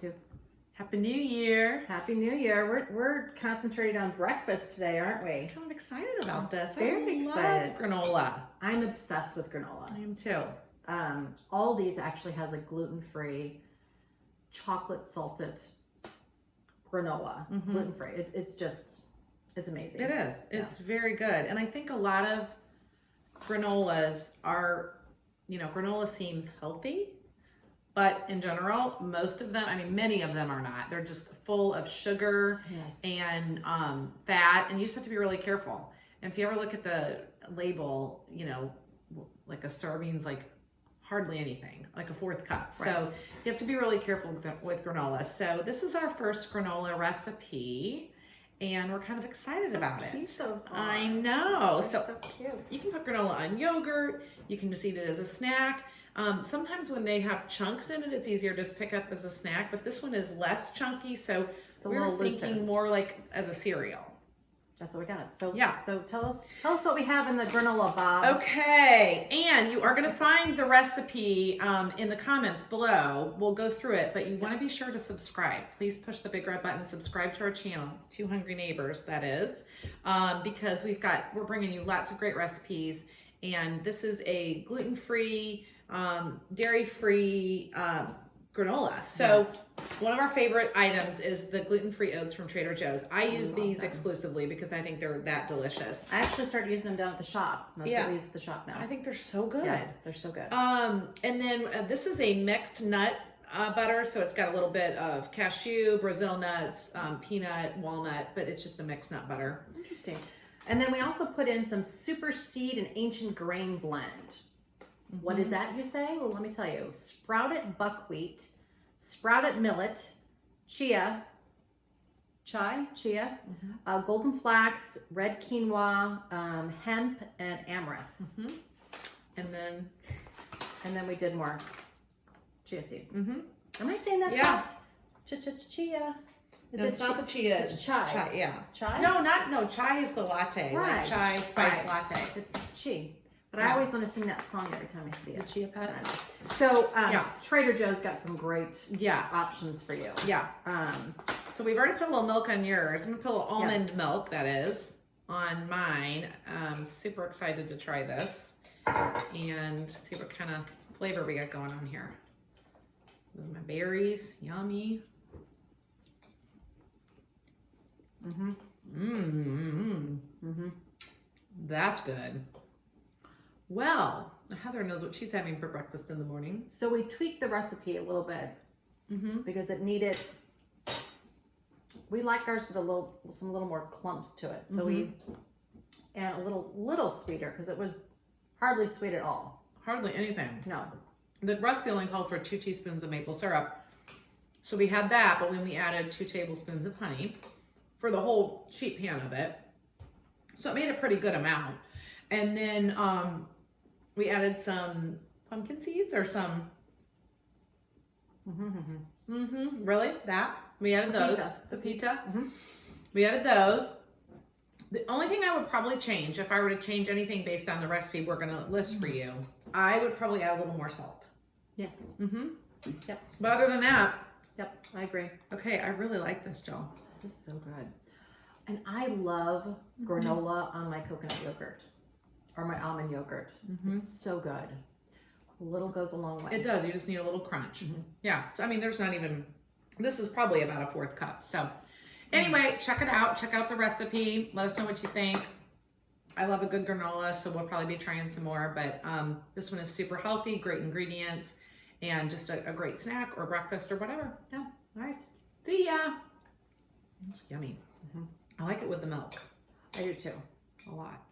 to. Happy New Year. Happy New Year. We're concentrating on breakfast today, aren't we? I'm kind of excited about this. Very excited. Love granola. I'm obsessed with granola. I am too. Aldi's actually has a gluten-free, chocolate salted granola. Mhm. Gluten-free. It's amazing. It is. It's very good. And I think a lot of granolas are, granola seems healthy, but in general, most of them, many of them are not. They're just full of sugar Yes. and fat, and you just have to be really careful. And if you ever look at the label, like a serving's like hardly anything, like a fourth cup. Right. So you have to be really careful with granola. So this is our first granola recipe, and we're kind of excited about it. Cute those are. I know. They're So so cute. you can put granola on yogurt. You can just eat it as a snack. Sometimes when they have chunks in it, it's easier to just pick up as a snack, but this one is less chunky, so It's a we're little looser. thinking more like as a cereal. That's what we got. So Yeah. So tell us what we have in the granola, Bob. Okay, and you are going to find the recipe in the comments below. We'll go through it, but you want to be sure to subscribe. Please push the big red button, subscribe to our channel, Two Hungry Neighbors, that is, because we're bringing you lots of great recipes, and this is a gluten-free, dairy-free granola. So one of our favorite items is the gluten-free oats from Trader Joe's. I use love these them. exclusively because I think they're that delicious. I actually started using them down at the shop. That's Yeah. what we use at the shop now. I think they're so good. Yeah, they're so good. And then this is a mixed nut butter, so it's got a little bit of cashew, Brazil nuts, peanut, walnut, but it's just a mixed nut butter. Interesting. And then we also put in some super seed and ancient grain blend. What is that, you say? Well, let me tell you. Sprouted buckwheat, sprouted millet, chia, golden flax, red quinoa, hemp, and amaranth. And then, we did more chia seed. mm-hmm. Am I saying that Yeah. right? Chia. No, it's not the chia. It's chai. Yeah. Chai? No, chai is the latte. Right. Like chai spice Right. latte. It's chi. But Yeah. I always want to sing that song every time I see The it. chia pet. So Yeah. Trader Joe's got some great Yes. options for you. Yeah. So we've already put a little milk on yours. I'm gonna put a little almond Yes. milk, that is, on mine. I'm super excited to try this and see what kind of flavor we got going on here. Those are my berries, yummy. That's good. Well, Heather knows what she's having for breakfast in the morning. So we tweaked the recipe a little bit because it needed. We like ours with some little more clumps to it. So we and a little sweeter because it was hardly sweet at all. Hardly anything. No. The recipe only called for 2 teaspoons of maple syrup. So we had that, but when we added 2 tablespoons of honey for the whole sheet pan of it. So it made a pretty good amount. And then we added some pumpkin seeds or some, really? That? We added those. Pepita. We added those. The only thing I would probably change, if I were to change anything based on the recipe we're gonna list for you, I would probably add a little more salt. Yes. Yep. But other than that, Yep. I agree. okay, I really like this, Jill. This is so good. And I love granola on my coconut yogurt or my almond yogurt. It's so good. A little goes a long way. It does. You just need a little crunch. Yeah. So, there's not even, this is probably about a 4th cup. So anyway, check it out. Check out the recipe. Let us know what you think. I love a good granola, so we'll probably be trying some more. But this one is super healthy, great ingredients, and just a great snack or breakfast or whatever. Yeah. All right. See ya. It's yummy. I like it with the milk. I do too. A lot.